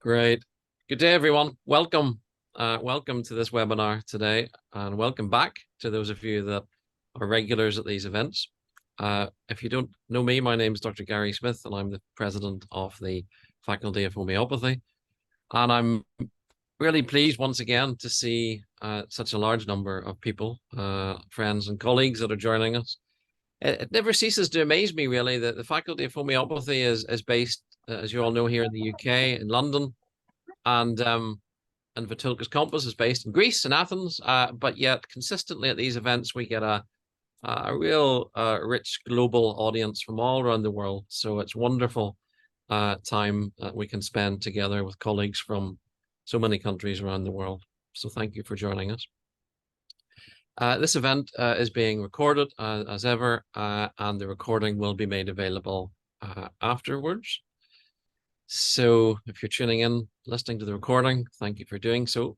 Great. Good day, everyone. Welcome to this webinar today, and welcome back to those of you that are regulars at these events. If you don't know me, my name is Dr. Gary Smith, and I'm the president of the Faculty of Homeopathy. And I'm really pleased once again to see such a large number of people, friends and colleagues that are joining us. It never ceases to amaze me, really, that the Faculty of Homeopathy is based, as you all know, here in the UK, in London, and VithoulkasCompass is based in Greece, in Athens. But yet, consistently at these events, we get a real rich global audience from all around the world. So it's wonderful time that we can spend together with colleagues from so many countries around the world. So thank you for joining us. This event is being recorded as ever, and the recording will be made available afterwards. So if you're tuning in, listening to the recording, thank you for doing so.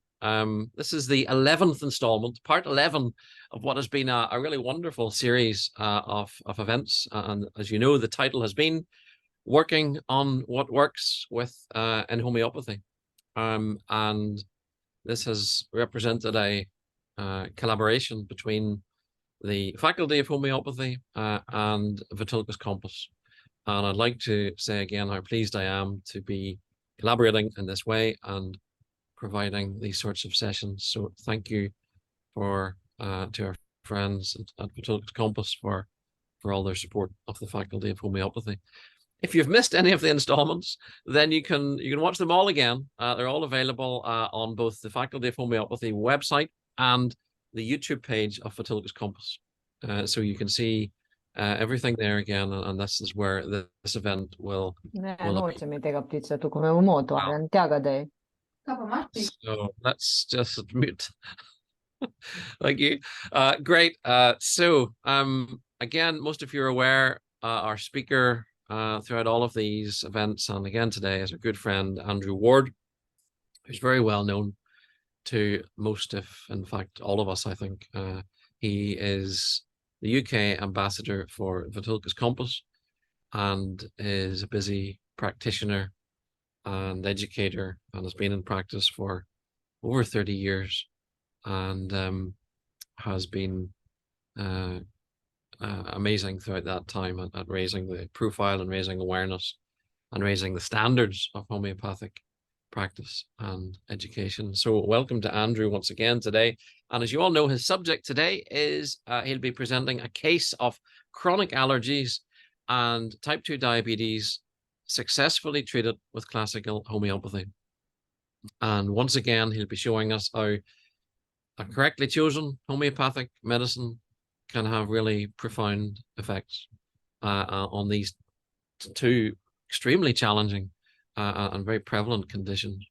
This is the 11th installment, part 11 of what has been a really wonderful series of events. And as you know, the title has been Working on What Works in Homeopathy. And this has represented a collaboration between the Faculty of Homeopathy and VithoulkasCompass. And I'd like to say again how pleased I am to be collaborating in this way and providing these sorts of sessions. So thank you to our friends at VithoulkasCompass for all their support of the Faculty of Homeopathy. If you've missed any of the installments, then you can watch them all again. They're all available on both the Faculty of Homeopathy website and the YouTube page of VithoulkasCompass. So you can see everything there again, and this is where this event will So let's just mute. Thank you. Great. So again, most of you are aware, our speaker throughout all of these events, and again today, is our good friend Andrew Ward, who's very well known to most, if in fact all of us, I think. He is the UK ambassador for VithoulkasCompass and is a busy practitioner and educator, and has been in practice for over 30 years and has been amazing throughout that time at raising the profile and raising awareness and raising the standards of homeopathic practice and education. So welcome to Andrew once again today. And as you all know, his subject today is he'll be presenting a case of chronic allergies and type 2 diabetes successfully treated with classical homeopathy. And once again, he'll be showing us how a correctly chosen homeopathic medicine can have really profound effects on these two extremely challenging and very prevalent conditions.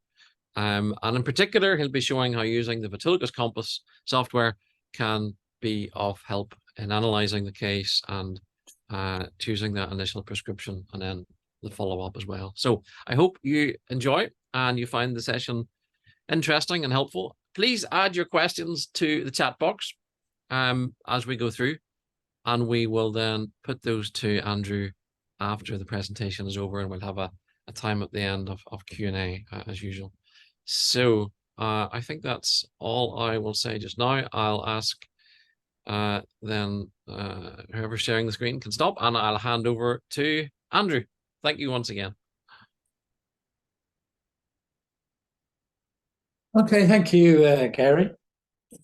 And in particular, he'll be showing how using the VithoulkasCompass software can be of help in analyzing the case and choosing that initial prescription and then the follow-up as well. So I hope you enjoy and you find the session interesting and helpful. Please add your questions to the chat box as we go through, and we will then put those to Andrew after the presentation is over, and we'll have a time at the end of Q&A as usual. So I think that's all I will say just now. I'll ask then whoever's sharing the screen can stop, and I'll hand over to Andrew. Thank you once again. Okay, thank you, Gary.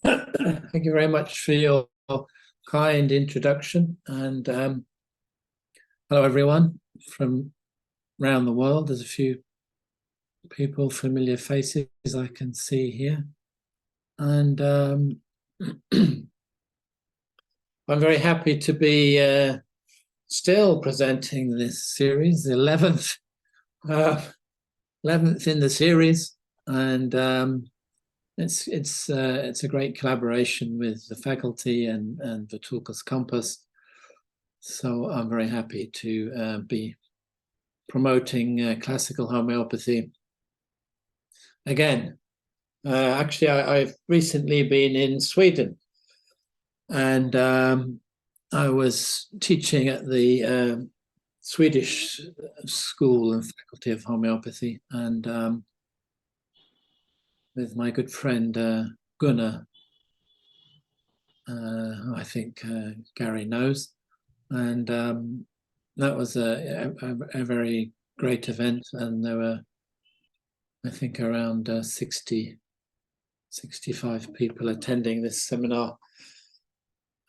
Thank you very much for your kind introduction. And hello, everyone from around the world. There's a few people, familiar faces I can see here. And I'm very happy to be still presenting this series, the 11th in the series. And it's a great collaboration with the faculty and VithoulkasCompass. So I'm very happy to be promoting classical homeopathy. Again, actually, I've recently been in Sweden, and I was teaching at the Swedish School and Faculty of Homeopathy, and with my good friend Gunnar, who I think Gary knows. And that was a very great event. And there were, I think, around 60, 65 people attending this seminar.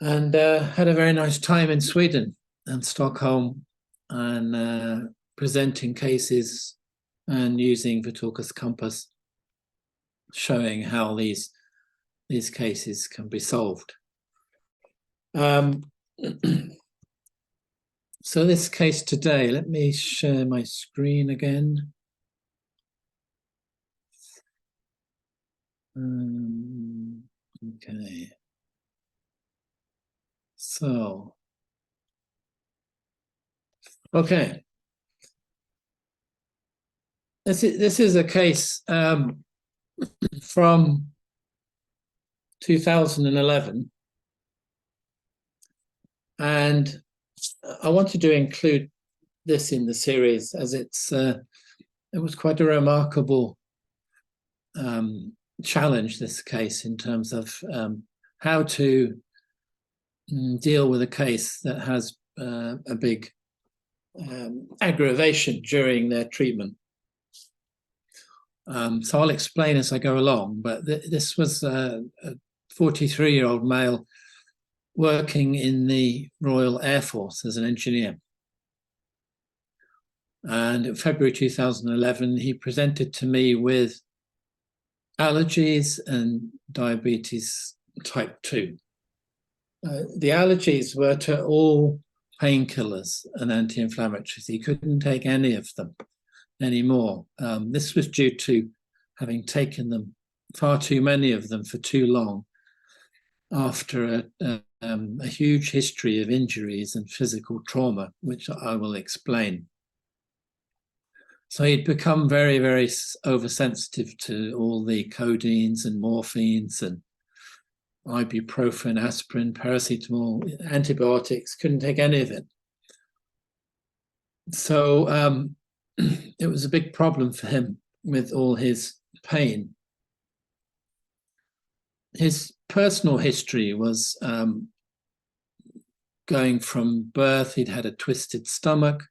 And had a very nice time in Sweden and Stockholm, and presenting cases and using VithoulkasCompass, showing how these cases can be solved. So this case today, let me share my screen again. Okay. So, okay. This is a case from 2011, and I wanted to include this in the series as it was quite a remarkable challenge, this case, in terms of how to deal with a case that has a big aggravation during their treatment. So I'll explain as I go along, but this was a 43-year-old male working in the Royal Air Force as an engineer. And in February 2011, he presented to me with allergies and diabetes type 2. The allergies were to all painkillers and anti-inflammatories. He couldn't take any of them anymore. This was due to having taken them, far too many of them, for too long, after a huge history of injuries and physical trauma, which I will explain. So he'd become very, very oversensitive to all the codeines and morphines and ibuprofen, aspirin, paracetamol, antibiotics, couldn't take any of it. So it was a big problem for him with all his pain. His personal history was going from birth. He'd had a twisted stomach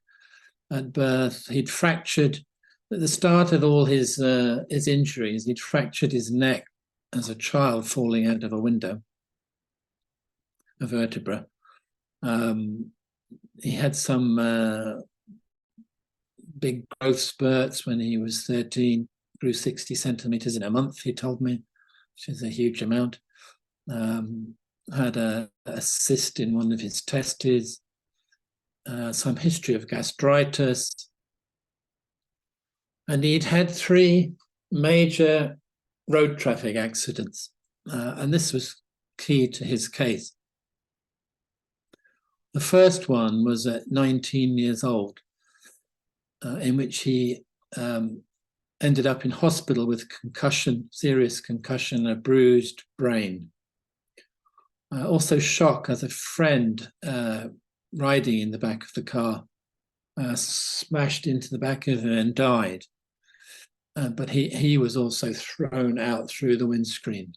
at birth. He'd fractured, at the start of all his injuries, he'd fractured his neck as a child falling out of a window, a vertebra. He had some big growth spurts when he was 13, grew 60 centimeters in a month, he told me, which is a huge amount. Had a cyst in one of his testes, some history of gastritis. And he'd had 3 major road traffic accidents. And this was key to his case. The first one was at 19 years old, in which he ended up in hospital with concussion, serious concussion, a bruised brain. Also shock, as a friend riding in the back of the car smashed into the back of him and died. But he was also thrown out through the windscreen.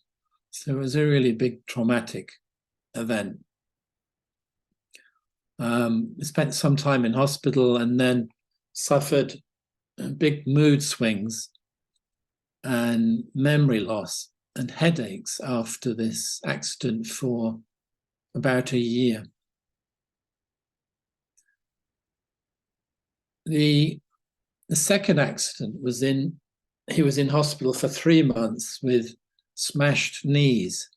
So it was a really big traumatic event. Spent some time in hospital and then suffered big mood swings and memory loss and headaches after this accident for about a year. The second accident was he was in hospital for 3 months with smashed knees.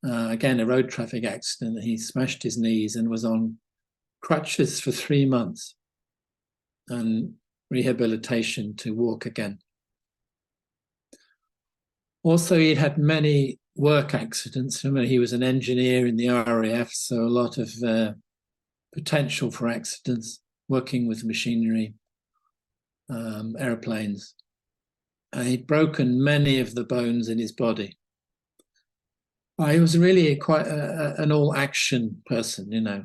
Again, a road traffic accident. He smashed his knees and was on crutches for 3 months and rehabilitation to walk again. Also, he'd had many work accidents. Remember, he was an engineer in the RAF, so a lot of potential for accidents, working with machinery, airplanes. He'd broken many of the bones in his body. He was really quite an all-action person, you know,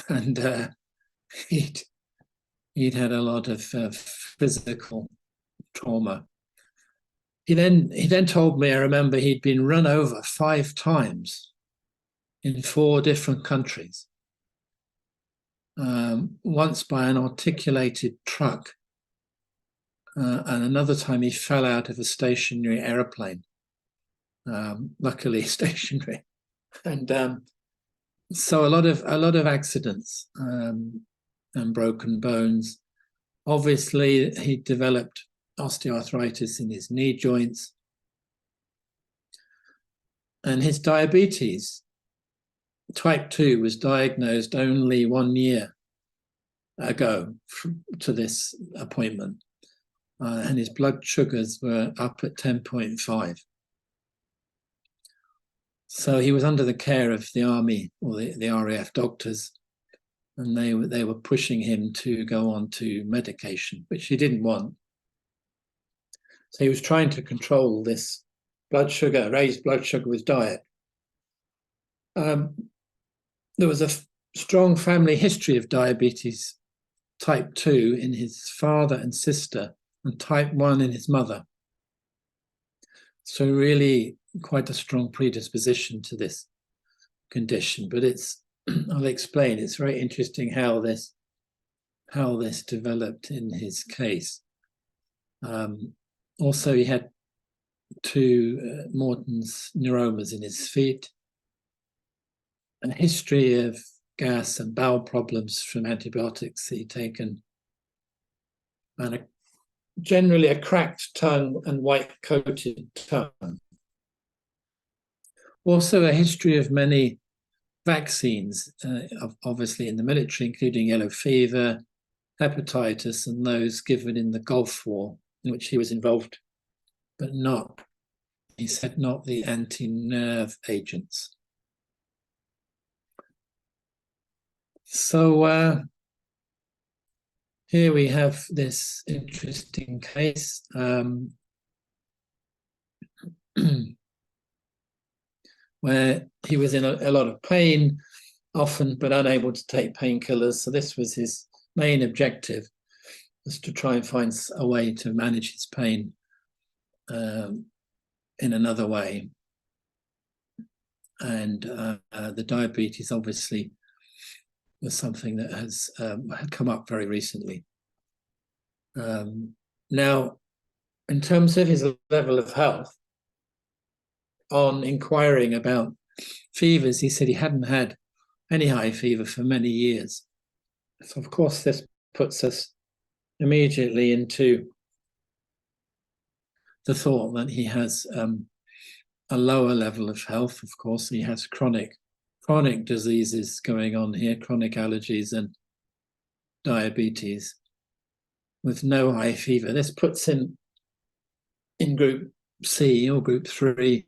and he'd had a lot of physical trauma. he then told me, I remember, he'd been run over 5 times in 4 different countries. Once by an articulated truck, and another time he fell out of a stationary aeroplane, luckily stationary, and so a lot of accidents and broken bones. Obviously, he developed osteoarthritis in his knee joints, and his diabetes type 2 was diagnosed only 1 year ago to this appointment, and his blood sugars were up at 10.5. So he was under the care of the army or the RAF doctors, and they were pushing him to go on to medication, which he didn't want. So he was trying to control this raised blood sugar with diet. There was a strong family history of diabetes type 2 in his father and sister, and type 1 in his mother. So really quite a strong predisposition to this condition. But it's, I'll explain, it's very interesting how this developed in his case. Also, he had 2 Morton's neuromas in his feet, a history of gas and bowel problems from antibiotics he'd taken, and generally a cracked tongue and white-coated tongue. Also a history of many vaccines, obviously in the military, including yellow fever, hepatitis, and those given in the Gulf War, in which he was involved, but not, he said, not the anti-nerve agents. So here we have this interesting case where he was in a lot of pain often, but unable to take painkillers. So this was his main objective, was to try and find a way to manage his pain in another way. And the diabetes obviously was something that has had come up very recently. Now, in terms of his level of health, on inquiring about fevers, he said he hadn't had any high fever for many years. So, of course, this puts us immediately into the thought that he has a lower level of health. Of course, he has chronic diseases going on here, chronic allergies and diabetes, with no high fever. This puts him in group C or group 3,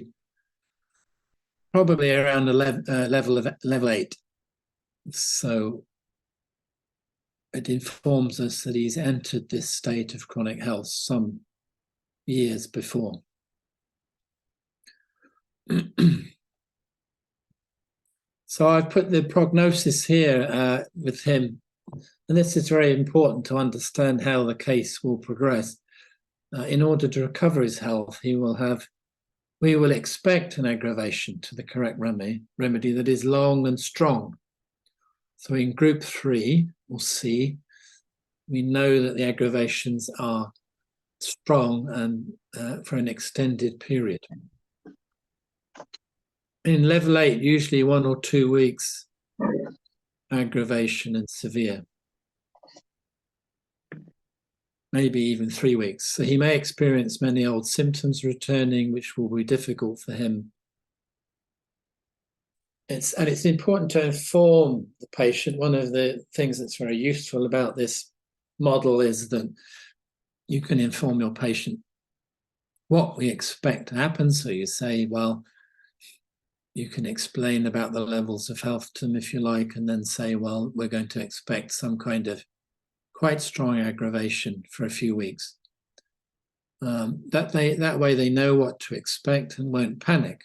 probably around a level 8. So it informs us that he's entered this state of chronic health some years before. So I've put the prognosis here with him, and this is very important to understand how the case will progress. In order to recover his health, we will expect an aggravation to the correct remedy that is long and strong. So in group 3 or C, we know that the aggravations are strong and for an extended period. In level 8, usually 1 or 2 weeks aggravation and severe, maybe even 3 weeks. So he may experience many old symptoms returning, which will be difficult for him. It's important to inform the patient. One of the things that's very useful about this model is that you can inform your patient what we expect to happen. So you say, well, you can explain about the levels of health to them if you like, and then say, well, we're going to expect some kind of quite strong aggravation for a few weeks. That way they know what to expect and won't panic.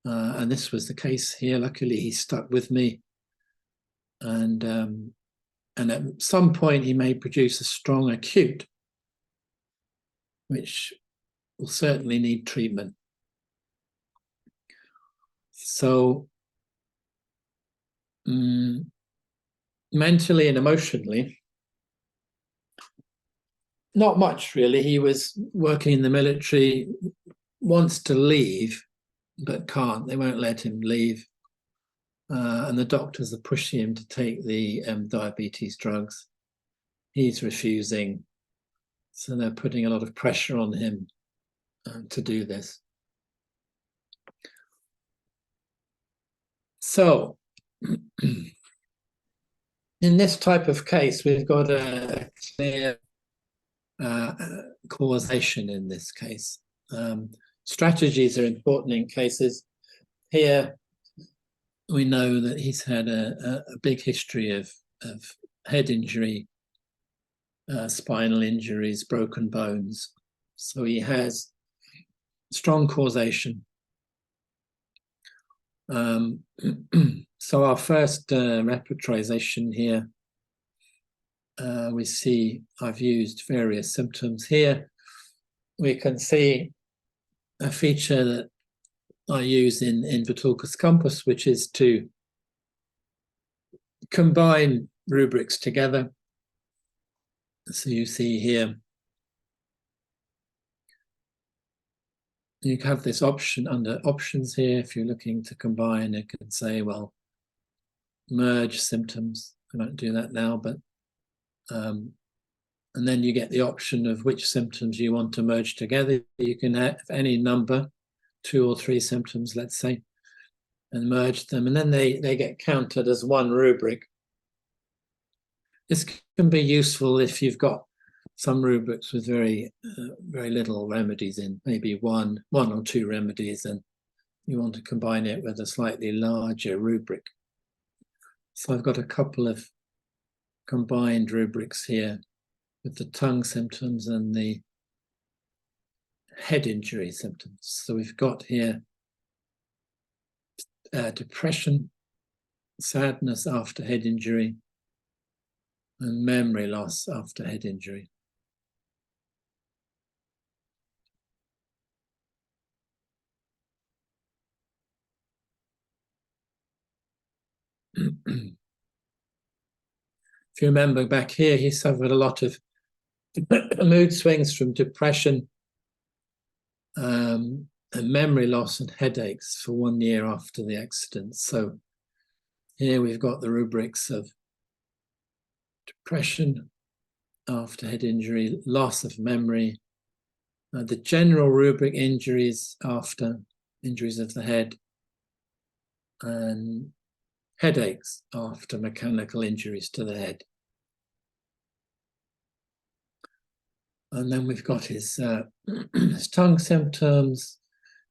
And this was the case here. Luckily, he stuck with me. And at some point, he may produce a strong acute, which will certainly need treatment. So mentally and emotionally, not much really. He was working in the military, wants to leave, but can't. They won't let him leave. And the doctors are pushing him to take the diabetes drugs. He's refusing. So they're putting a lot of pressure on him to do this. So in this type of case, we've got a clear causation in this case. Strategies are important in cases. Here, we know that he's had a big history of head injury, spinal injuries, broken bones. So he has strong causation. So our first repertorization here, we see I've used various symptoms here. We can see a feature that I use in VithoulkasCompass, which is to combine rubrics together. So you see here, you have this option under options here. If you're looking to combine, you can say, well, merge symptoms. I won't do that now, but and then you get the option of which symptoms you want to merge together. You can have any number, 2 or 3 symptoms, let's say, and merge them, and then they get counted as one rubric. This can be useful if you've got some rubrics with very little remedies in, maybe one or 2 remedies, and you want to combine it with a slightly larger rubric. So I've got a couple of combined rubrics here with the tongue symptoms and the head injury symptoms. So we've got here depression, sadness after head injury, and memory loss after head injury. If you remember back here, he suffered a lot of mood swings from depression, and memory loss and headaches for 1 year after the accident. So here we've got the rubrics of depression after head injury, loss of memory, the general rubric injuries after injuries of the head, and headaches after mechanical injuries to the head. And then we've got his tongue symptoms,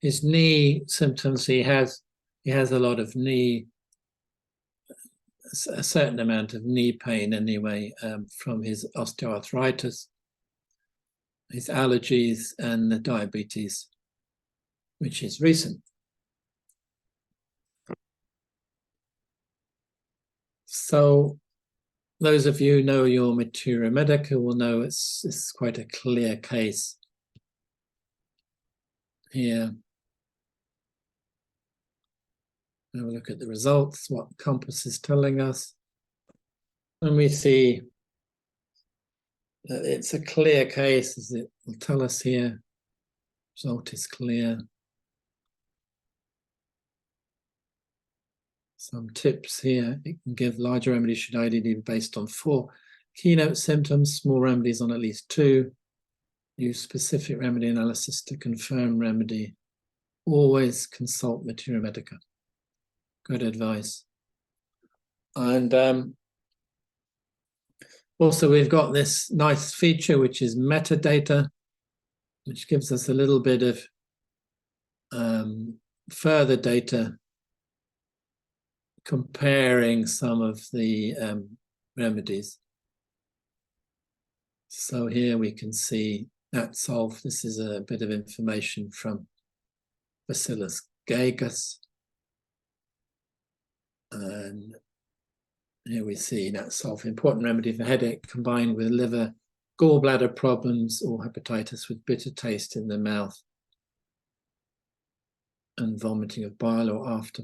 his knee symptoms. He has a lot of knee, a certain amount of knee pain anyway, from his osteoarthritis, his allergies, and the diabetes, which is recent. So those of you who know your Materia Medica will know it's quite a clear case here. Have a look at the results, what Compass is telling us. And we see that it's a clear case, as it will tell us here. Result is clear. Some tips here. It can give larger remedies should ideally be based on 4 keynote symptoms, small remedies on at least 2. Use specific remedy analysis to confirm remedy. Always consult Materia Medica. Good advice. And also we've got this nice feature, which is metadata, which gives us a little bit of further data comparing some of the remedies. So here we can see that solve. This is a bit of information from Bacillus gagus. And here we see that solve, important remedy for headache combined with liver gallbladder problems or hepatitis with bitter taste in the mouth and vomiting of bile or after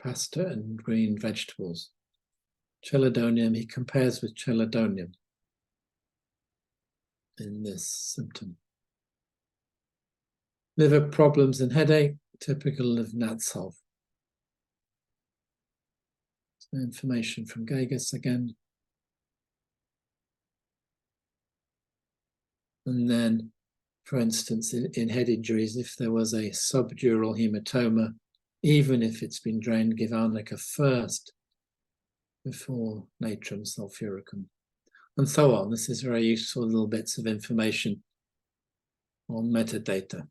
pasta and green vegetables. Chelidonium, he compares with chelidonium in this symptom. Liver problems and headache, typical of Natsov. So information from Gagas again. And then, for instance, in head injuries, if there was a subdural hematoma, even if it's been drained, give arnica first before natrum sulfuricum, and so on. This is very useful little bits of information on metadata.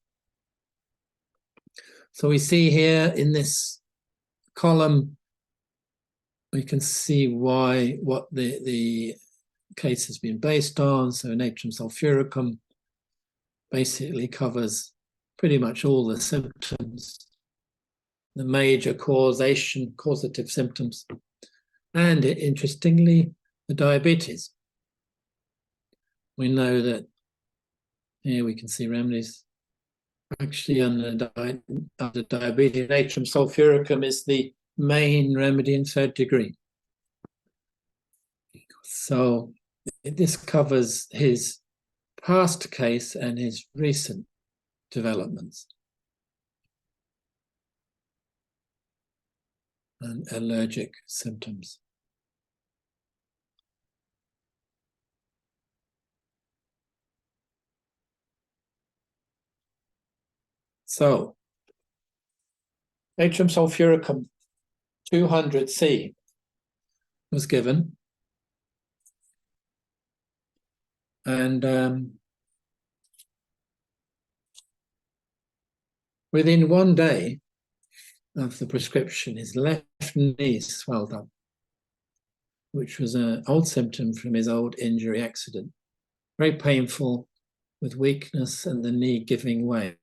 So we see here in this column, we can see what the case has been based on. So natrum sulfuricum basically covers pretty much all the symptoms, the major causative symptoms, and interestingly, the diabetes. We know that here we can see remedies. Actually, under diabetes, natrum sulfuricum is the main remedy in 3rd degree. So this covers his past case and his recent developments and allergic symptoms. So, natrum sulfuricum 200C was given, and within 1 day of the prescription, his left knee swelled up, which was an old symptom from his old injury accident. Very painful, with weakness and the knee giving way.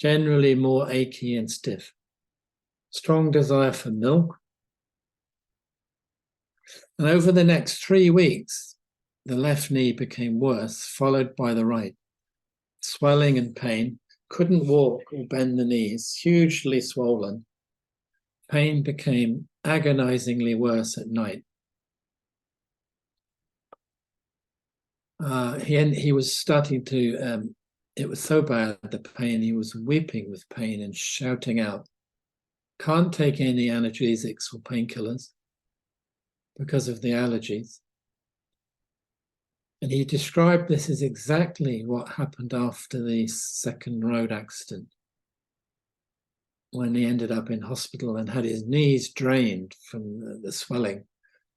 Generally more achy and stiff. Strong desire for milk. And over the next 3 weeks, the left knee became worse, followed by the right. Swelling and pain, couldn't walk or bend the knees, hugely swollen. Pain became agonizingly worse at night. He was starting to, it was so bad, the pain, he was weeping with pain and shouting out. Can't take any analgesics or painkillers because of the allergies. And he described this as exactly what happened after the second road accident, when he ended up in hospital and had his knees drained from the swelling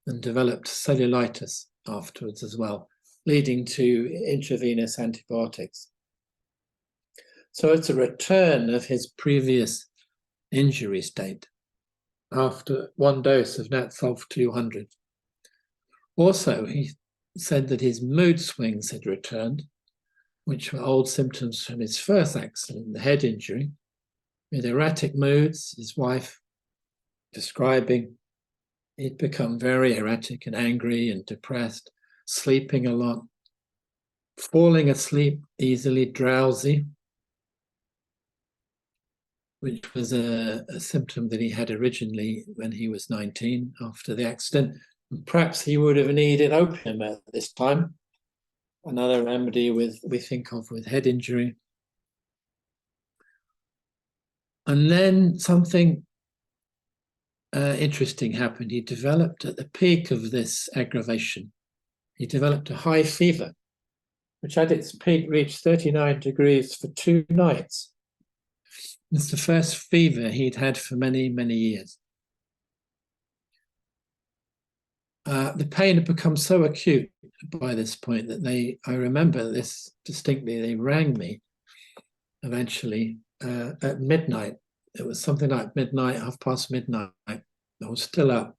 and developed cellulitis afterwards as well, leading to intravenous antibiotics. So it's a return of his previous injury state after 1 dose of Natsulf 200. Also, he said that his mood swings had returned, which were old symptoms from his first accident, the head injury, with erratic moods, his wife describing he'd become very erratic and angry and depressed, sleeping a lot, falling asleep easily, drowsy, which was a symptom that he had originally when he was 19 after the accident. And perhaps he would have needed opium at this time, another remedy we think of with head injury. And then something interesting happened. He developed, at the peak of this aggravation, he developed a high fever, which at its peak reached 39 degrees for 2 nights. It's the first fever he'd had for many, many years. The pain had become so acute by this point that I remember this distinctly, they rang me eventually at midnight. It was something like midnight, midnight. I was still up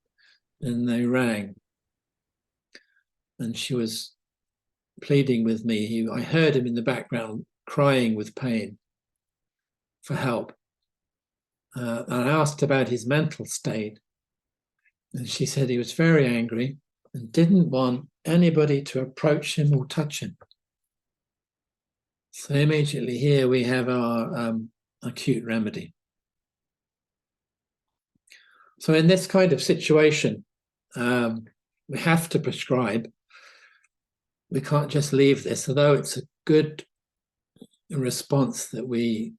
and they rang. And she was pleading with me. I heard him in the background crying with pain for help. And I asked about his mental state. And she said he was very angry and didn't want anybody to approach him or touch him. So immediately here we have our acute remedy. So in this kind of situation, we have to prescribe. We can't just leave this, although it's a good response that we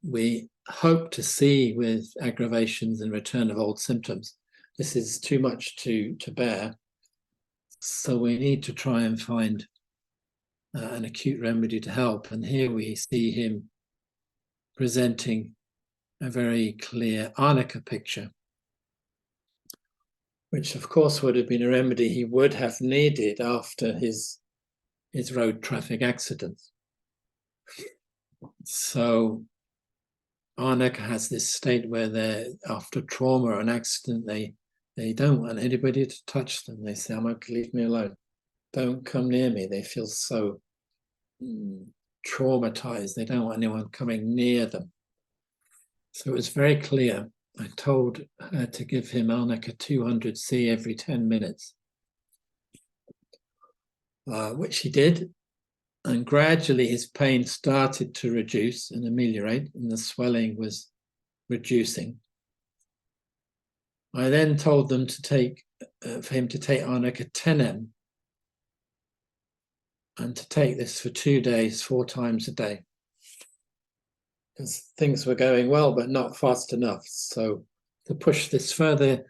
hope to see with aggravations and return of old symptoms. This is too much to bear. So we need to try and find an acute remedy to help. And here we see him presenting a very clear arnica picture, which of course would have been a remedy he would have needed after his road traffic accidents. So arnica has this state where they're, after trauma or an accident, they don't want anybody to touch them. They say, leave me alone. Don't come near me. They feel so traumatized. They don't want anyone coming near them. So it was very clear. I told her to give him arnica 200C every 10 minutes, which he did. And gradually his pain started to reduce and ameliorate, and the swelling was reducing. I then told them to take, for him to take arnica 10M, and to take this for 2 days, 4 times a day. Because things were going well, but not fast enough. So to push this further,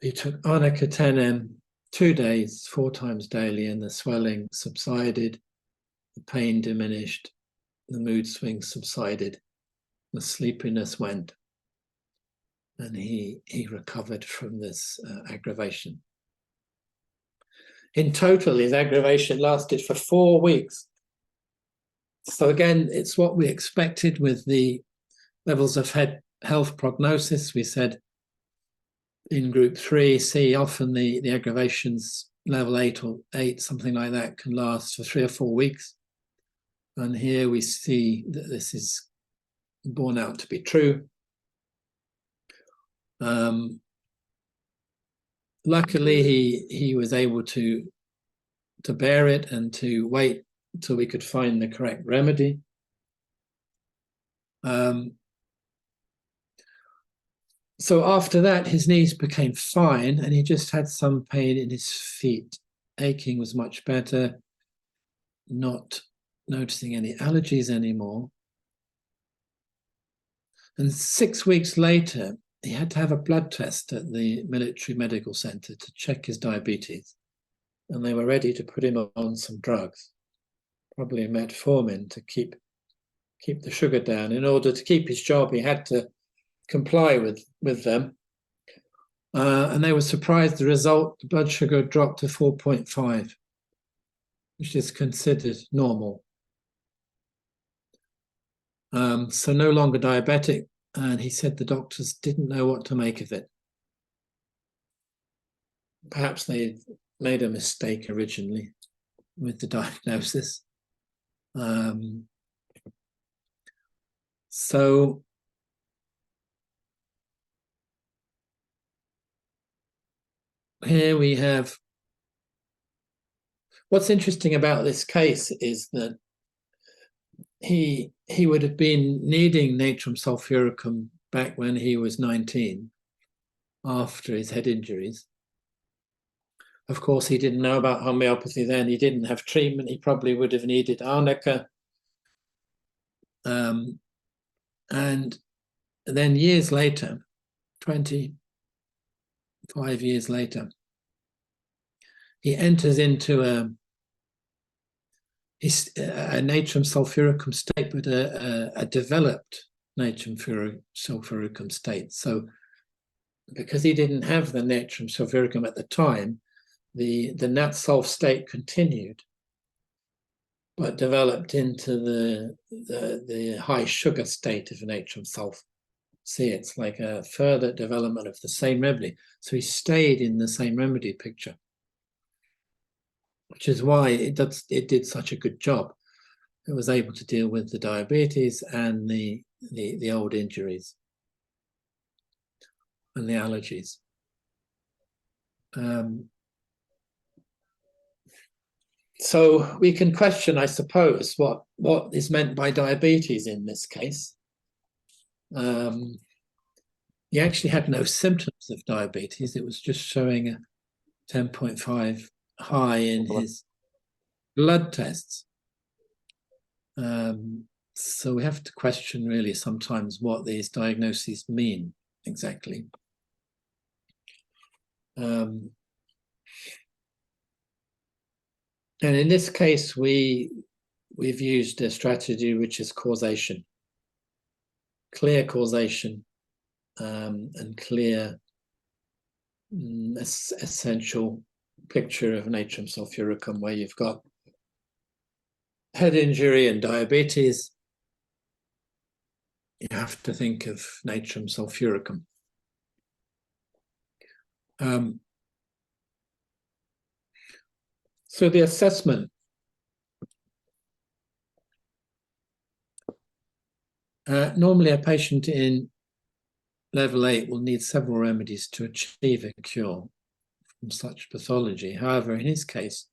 he took arnica 10M 2 days, 4 times daily, and the swelling subsided, the pain diminished, the mood swings subsided, the sleepiness went, and he recovered from this aggravation. In total, his aggravation lasted for 4 weeks. So again, it's what we expected with the levels of health prognosis. We said in group 3C, often the aggravations level 8 or 8, something like that, can last for 3 or 4 weeks. And here we see that this is borne out to be true. Luckily, he was able to bear it and to wait until we could find the correct remedy. So after that, his knees became fine, and he just had some pain in his feet. Aching was much better, not noticing any allergies anymore. And 6 weeks later, he had to have a blood test at the military medical center to check his diabetes. And they were ready to put him on some drugs, probably metformin, to keep the sugar down. In order to keep his job, he had to comply with them. And they were surprised. The result, the blood sugar dropped to 4.5, which is considered normal. So no longer diabetic. And he said the doctors didn't know what to make of it. Perhaps they made a mistake originally with the diagnosis. So here we have, what's interesting about this case is that he would have been needing natrum sulfuricum back when he was 19, after his head injuries. Of course, he didn't know about homeopathy then. He didn't have treatment. He probably would have needed arnica. And then years later, 25 years later, he enters into a natrum sulfuricum state, but a developed natrum sulfuricum state. So because he didn't have the natrum sulfuricum at the time, the nat sulf state continued, but developed into the high sugar state of natrum sulf. See, it's like a further development of the same remedy. So he stayed in the same remedy picture, which is why it did such a good job. It was able to deal with the diabetes and the old injuries and the allergies. So we can question, I suppose, what is meant by diabetes in this case. He actually had no symptoms of diabetes. It was just showing a 10.5 high in his blood tests. So we have to question really sometimes what these diagnoses mean exactly. And in this case, we've used a strategy which is causation, clear causation, and clear essential picture of natrum sulfuricum, where you've got head injury and diabetes. You have to think of natrum sulfuricum. So the assessment. Normally a patient in level 8 will need several remedies to achieve a cure from such pathology. However, in his case,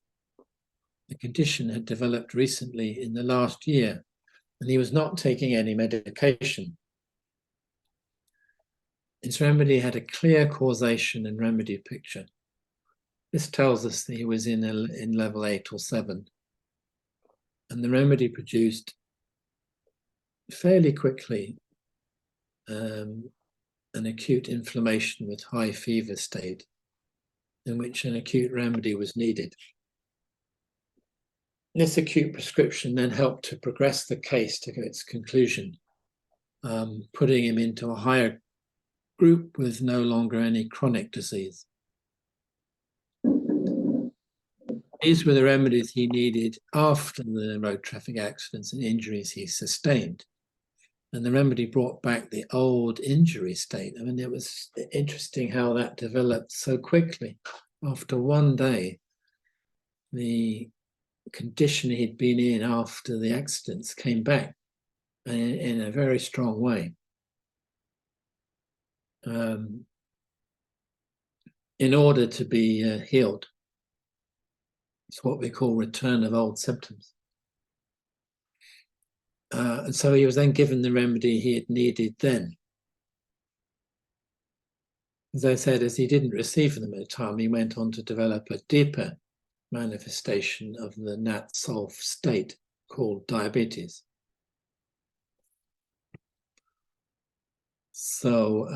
the condition had developed recently in the last year, and he was not taking any medication. His remedy had a clear causation and remedy picture. This tells us that he was in level 8 or 7. And the remedy produced fairly quickly an acute inflammation with high fever state, in which an acute remedy was needed. This acute prescription then helped to progress the case to its conclusion, putting him into a higher group with no longer any chronic disease. These were the remedies he needed after the road traffic accidents and injuries he sustained. And the remedy brought back the old injury state. I mean, it was interesting how that developed so quickly. After one day, the condition he'd been in after the accidents came back in a very strong way. In order to be healed. It's what we call return of old symptoms. And so he was then given the remedy he had needed then. As I said, as he didn't receive them at the time, he went on to develop a deeper manifestation of the NAT-SULF state called diabetes. So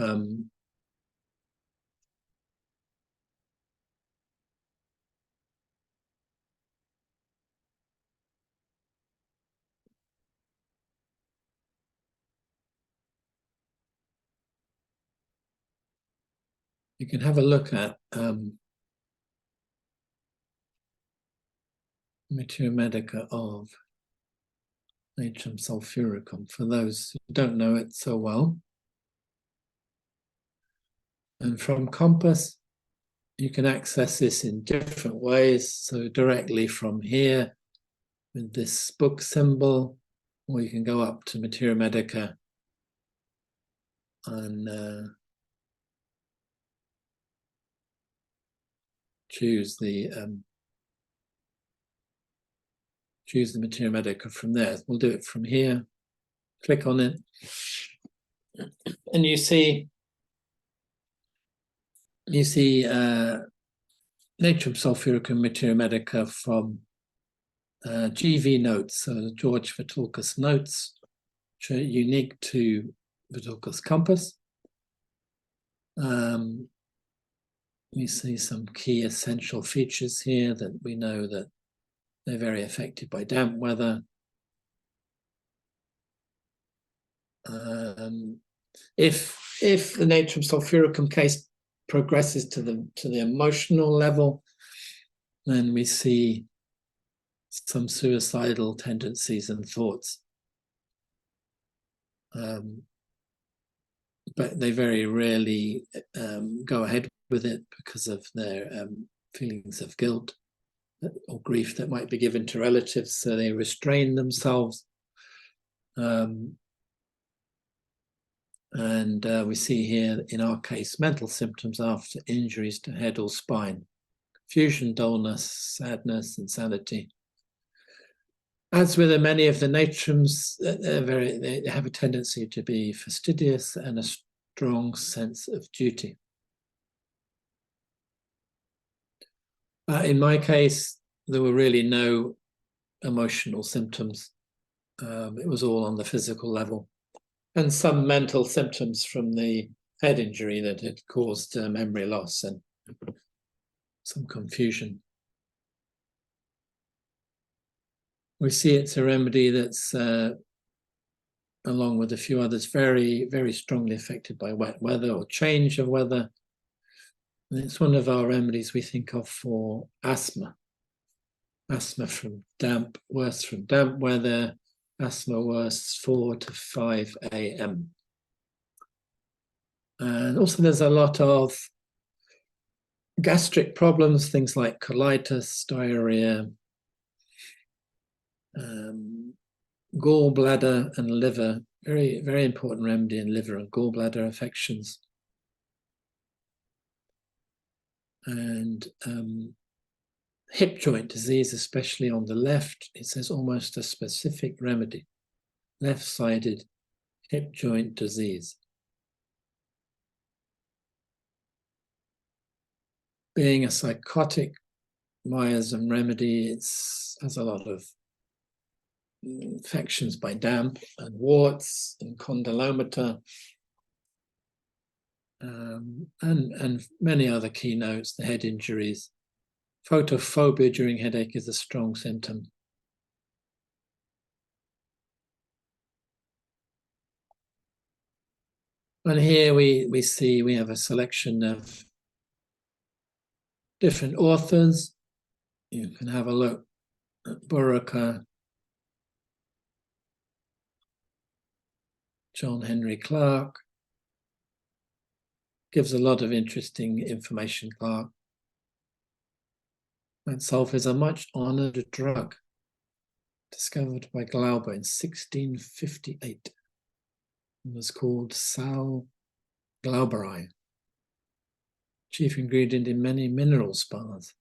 you can have a look at Materia Medica of natrum sulfuricum for those who don't know it so well. And from Compass, you can access this in different ways. So directly from here with this book symbol, or you can go up to Materia Medica and choose the Materia Medica from there. We'll do it from here. Click on it, and you see natrum sulfuricum Materia Medica from GV notes, so George VithoulkasCompass notes, which are unique to VithoulkasCompass. We see some key essential features here that we know that they're very affected by damp weather. If the natrum sulfuricum case progresses to the emotional level, then we see some suicidal tendencies and thoughts. But they very rarely go ahead with it because of their feelings of guilt or grief that might be given to relatives, so they restrain themselves. And we see here, in our case, mental symptoms after injuries to head or spine: confusion, dullness, sadness, insanity, As with many of the natrums, they have a tendency to be fastidious and a strong sense of duty. In my case, there were really no emotional symptoms. It was all on the physical level, and some mental symptoms from the head injury that had caused memory loss and some confusion. We see it's a remedy that's, along with a few others, very, very strongly affected by wet weather or change of weather. And it's one of our remedies we think of for asthma. Asthma from damp, worse from damp weather, asthma worse 4 to 5 a.m. And also there's a lot of gastric problems, things like colitis, diarrhea, gallbladder and liver, very, very important remedy in liver and gallbladder affections. And hip joint disease, especially on the left, it says almost a specific remedy, left-sided hip joint disease. Being a psychotic miasm remedy, it has a lot of infections by damp and warts and condylomata, and many other keynotes, the head injuries. Photophobia during headache is a strong symptom. And here we see we have a selection of different authors. You can have a look at Buraker, John Henry Clark. Gives a lot of interesting information, Clark. And sulfur is a much honored drug, discovered by Glauber in 1658. It was called sal glauberi, chief ingredient in many mineral spas,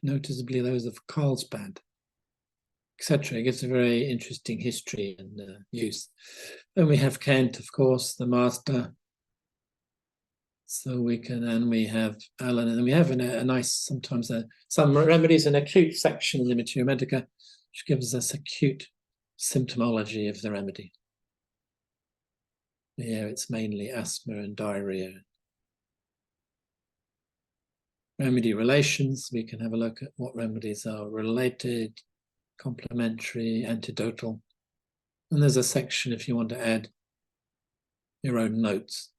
noticeably those of Carlsbad, etc. It gives a very interesting history and use. Then we have Kent, of course, the master. So we can, and we have Alan, and we have a nice, sometimes some remedies, an acute section in the Materia Medica, which gives us acute symptomology of the remedy. Here it's mainly asthma and diarrhea. Remedy relations, we can have a look at what remedies are related, complementary, antidotal. And there's a section if you want to add your own notes.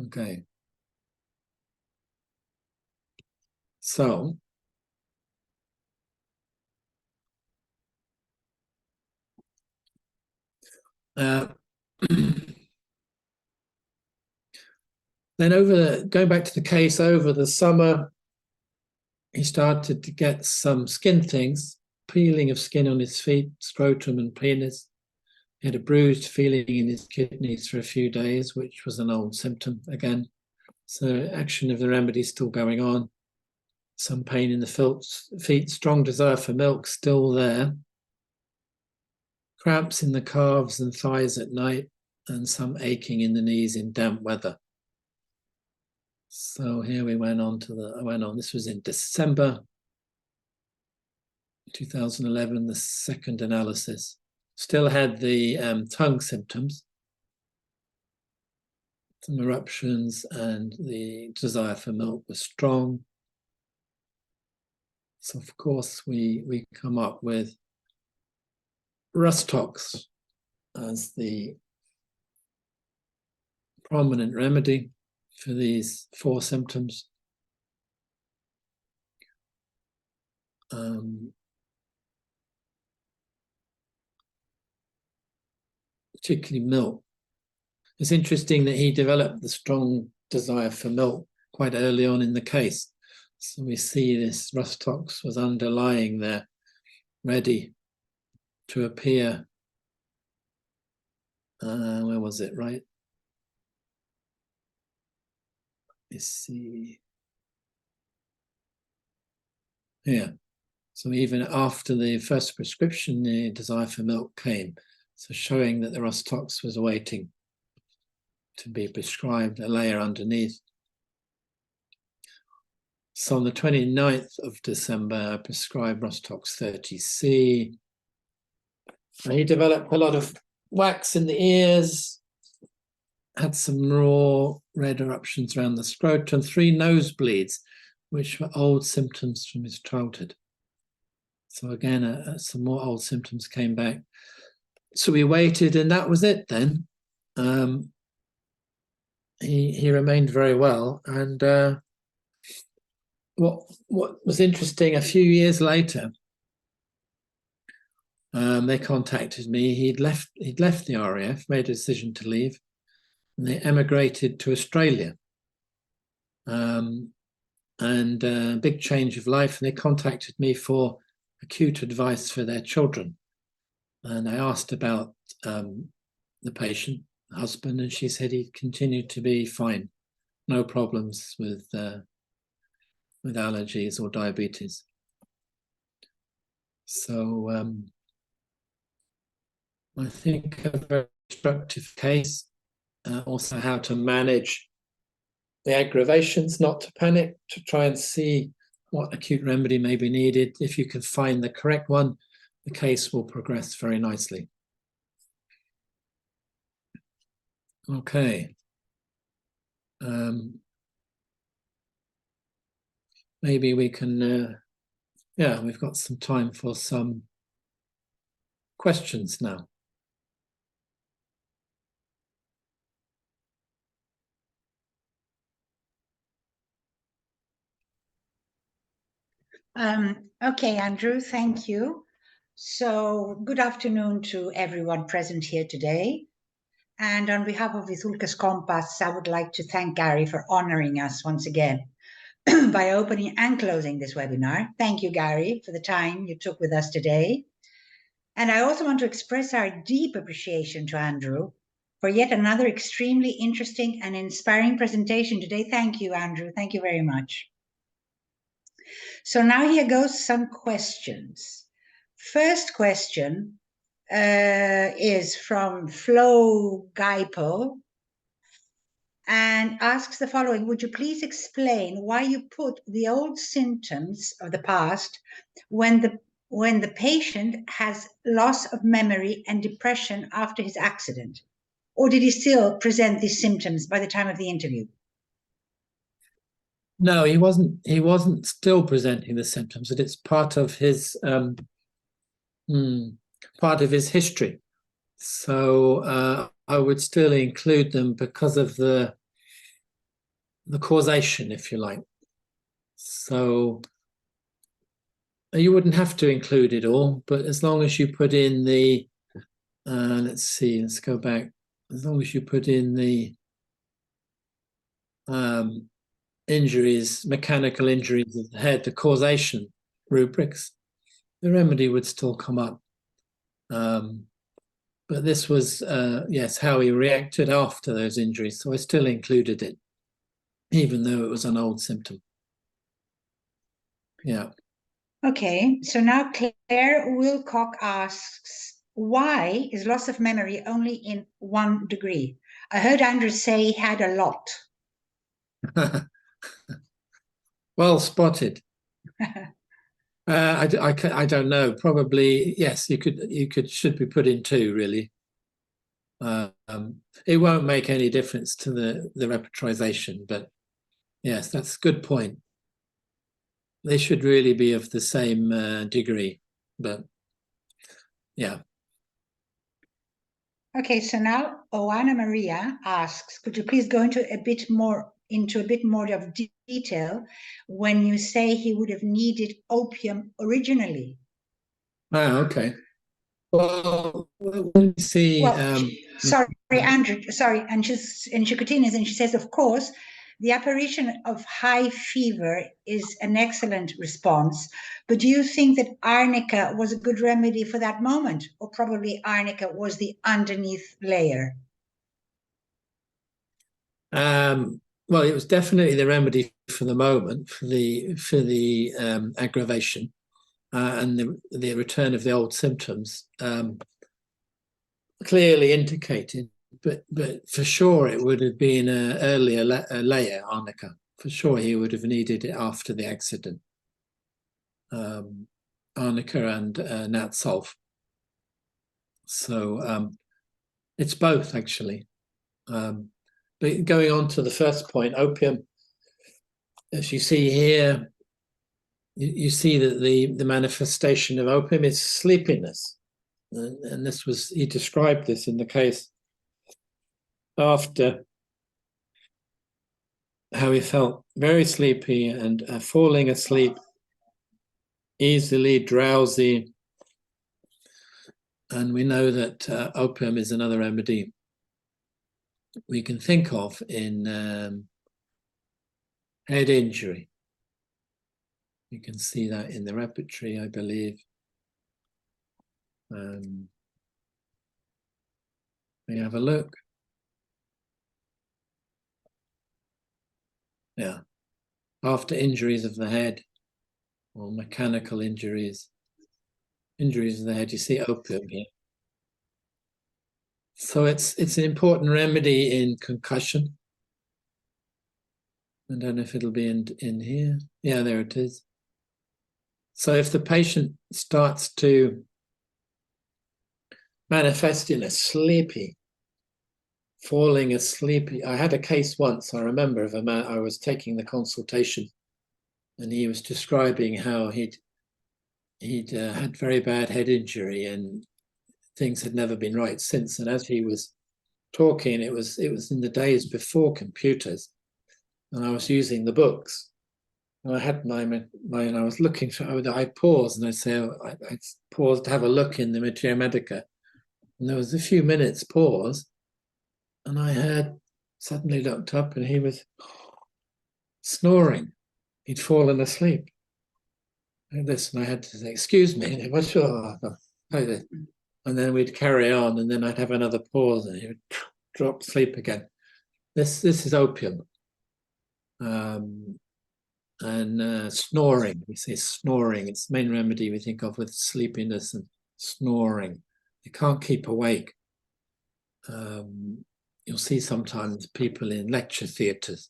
Okay. So, then going back to the case over the summer, he started to get some skin things, peeling of skin on his feet, scrotum and penis. He had a bruised feeling in his kidneys for a few days, which was an old symptom again. So action of the remedy still going on. Some pain in the feet, strong desire for milk still there. Cramps in the calves and thighs at night, and some aching in the knees in damp weather. So here we went on. This was in December 2011, the second analysis. Still had the tongue symptoms, some eruptions, and the desire for milk was strong. So of course we come up with Rustox as the prominent remedy for these 4 symptoms. Particularly milk. It's interesting that he developed the strong desire for milk quite early on in the case. So we see this Rustox was underlying there, ready to appear. Where was it, right? Let's see. Yeah. So even after the first prescription, the desire for milk came. So showing that the Rostox was awaiting to be prescribed a layer underneath. So on the 29th of December, I prescribed Rostox 30C. And he developed a lot of wax in the ears, had some raw red eruptions around the scrotum, 3 nosebleeds, which were old symptoms from his childhood. So again, some more old symptoms came back. So we waited, and that was it then. He remained very well. And what was interesting, a few years later, they contacted me. He'd left the RAF, made a decision to leave, and they emigrated to Australia. And a big change of life. And they contacted me for acute advice for their children. And I asked about the patient, husband, and she said he continued to be fine, no problems with allergies or diabetes. So I think a very instructive case. Also, how to manage the aggravations, not to panic, to try and see what acute remedy may be needed. If you can find the correct one, the case will progress very nicely. Okay. Maybe we can, yeah, we've got some time for some questions now. Okay, Andrew, thank you. So good afternoon to everyone present here today. And on behalf of VithoulkasCompass, I would like to thank Gary for honoring us once again by opening and closing this webinar. Thank you, Gary, for the time you took with us today. And I also want to express our deep appreciation to Andrew for yet another extremely interesting and inspiring presentation today. Thank you, Andrew. Thank you very much. So now here goes some questions. First question is from Flo Gaipo and asks the following: would you please explain why you put the old symptoms of the past when the patient has loss of memory and depression after his accident? Or did he still present these symptoms by the time of the interview? No, he wasn't still presenting the symptoms, but it's part of his history. So I would still include them because of the causation, if you like. So you wouldn't have to include it all, but as long as you put in the let's go back. As long as you put in the injuries, mechanical injuries of the head, the causation rubrics, the remedy would still come up. But this was, yes, how he reacted after those injuries. So I still included it, even though it was an old symptom. Yeah. Okay, so now Claire Wilcock asks, why is loss of memory only in 1 degree? I heard Andrew say he had a lot. Well spotted. I don't know. Probably yes. Should be put in 2 really. It won't make any difference to the repertorization, but yes, that's a good point. They should really be of the same degree, but yeah. Okay, so now Oana Maria asks, could you please go into a bit more of detail when you say he would have needed opium originally? Okay. Well, let me see. Sorry, Andrew. Sorry, and she continues and she says, of course, the apparition of high fever is an excellent response, but do you think that arnica was a good remedy for that moment, or probably arnica was the underneath layer? Well, it was definitely the remedy for the moment for the aggravation and the return of the old symptoms clearly indicated, but for sure it would have been an earlier layer arnica. For sure he would have needed it after the accident. Arnica and nat sulf. So it's both actually. But going on to the first point, opium, as you see here, you see that the manifestation of opium is sleepiness. And this was, he described this in the case after how he felt very sleepy and falling asleep, easily drowsy. And we know that opium is another remedy we can think of in head injury. You can see that in the repertory, I believe. We have a look. Yeah, after injuries of the head or mechanical injuries of the head, you see opium here. So it's an important remedy in concussion. I don't know if it'll be in here. Yeah, there it is. So if the patient starts to manifest in a sleepy, falling asleep. I had a case once, I remember, of a man, I was taking the consultation and he was describing how he'd had very bad head injury and things had never been right since. And as he was talking, it was in the days before computers, and I was using the books. And I had and I was looking through, I paused and I say, I paused to have a look in the Materia Medica. And there was a few minutes pause, and I had suddenly looked up and he was snoring. He'd fallen asleep. And I had to say, excuse me, and what's your... And then we'd carry on, and then I'd have another pause and he would drop asleep again. This is opium. And snoring, we say snoring, it's the main remedy we think of with sleepiness and snoring. You can't keep awake. You'll see sometimes people in lecture theatres,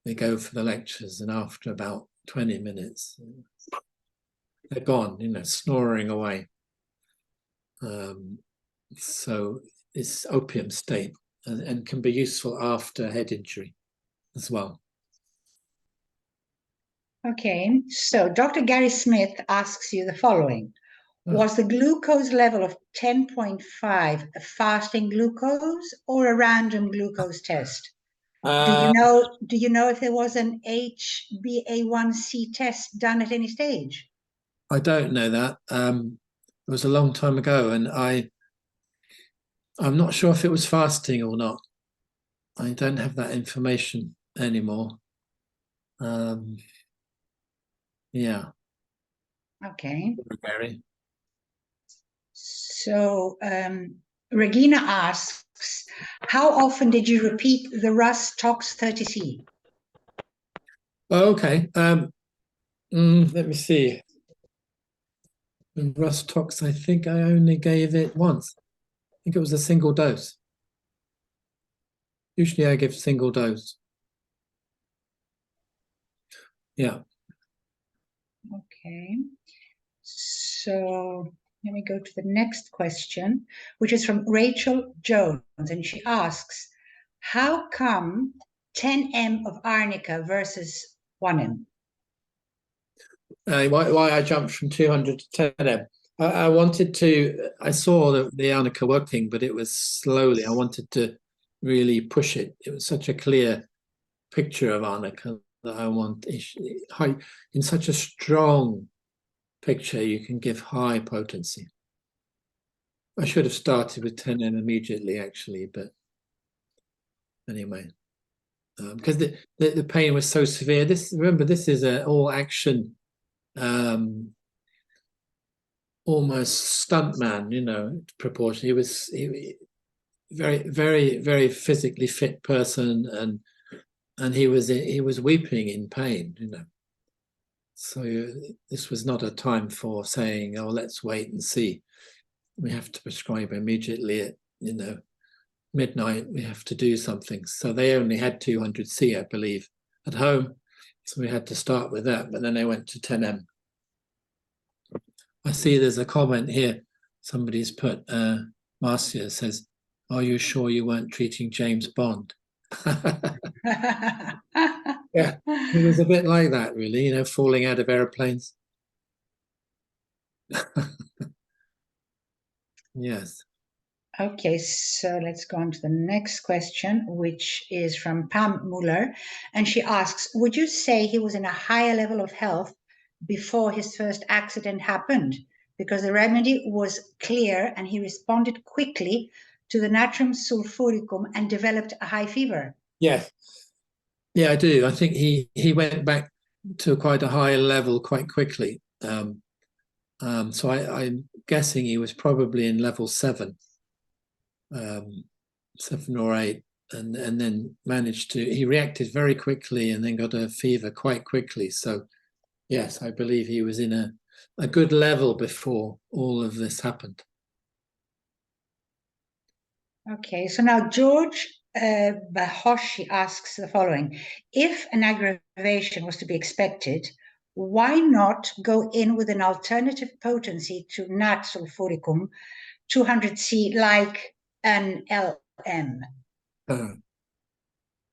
they go for the lectures and after about 20 minutes, they're gone, snoring away. So it's opium state and can be useful after head injury as well. Okay, so Dr. Gary Smith asks you the following. Was the glucose level of 10.5 a fasting glucose or a random glucose test? Do you know if there was an HbA1c test done at any stage? I don't know that. It was a long time ago, and I'm not sure if it was fasting or not. I don't have that information anymore. Yeah. Okay. Gary. So Regina asks, how often did you repeat the Rus Tox 30C? Oh, okay. Let me see. The Rus Tox, I think I only gave it once. I think it was a single dose. Usually I give single dose. Yeah. Okay. So let me go to the next question, which is from Rachel Jones, and she asks, how come 10 m of arnica versus 1 m? Why I jumped from 200 to 10 m. I wanted to, I saw the arnica working, but it was slowly. I wanted to really push it. It was such a clear picture of arnica that I want, in such a strong picture, you can give high potency. I should have started with 10 m immediately, actually, but anyway, because the pain was so severe. Remember, this is an all-action, almost stuntman, proportion. He was very, very, very physically fit person, and he was weeping in pain, you know. So this was not a time for saying, "Oh, let's wait and see." We have to prescribe immediately at, you know, midnight. We have to do something. So they only had 200C, I believe, at home. So we had to start with that, but then they went to 10M. I see there's a comment here. Somebody's put, Marcia says, "Are you sure you weren't treating James Bond?" Yeah, he was a bit like that, really, you know, falling out of airplanes. Yes. Okay, so let's go on to the next question, which is from Pam Muller. And she asks, would you say he was in a higher level of health before his first accident happened? Because the remedy was clear and he responded quickly to the natrium sulfuricum and developed a high fever. Yes. Yeah, I do. I think he went back to quite a high level quite quickly. So I'm guessing he was probably in level 7, 7 or 8, and then managed to. He reacted very quickly and then got a fever quite quickly. So yes, I believe he was in a good level before all of this happened. Okay, so now George Bahoshi asks the following. If an aggravation was to be expected, why not go in with an alternative potency to nat sulfuricum 200C like an LM?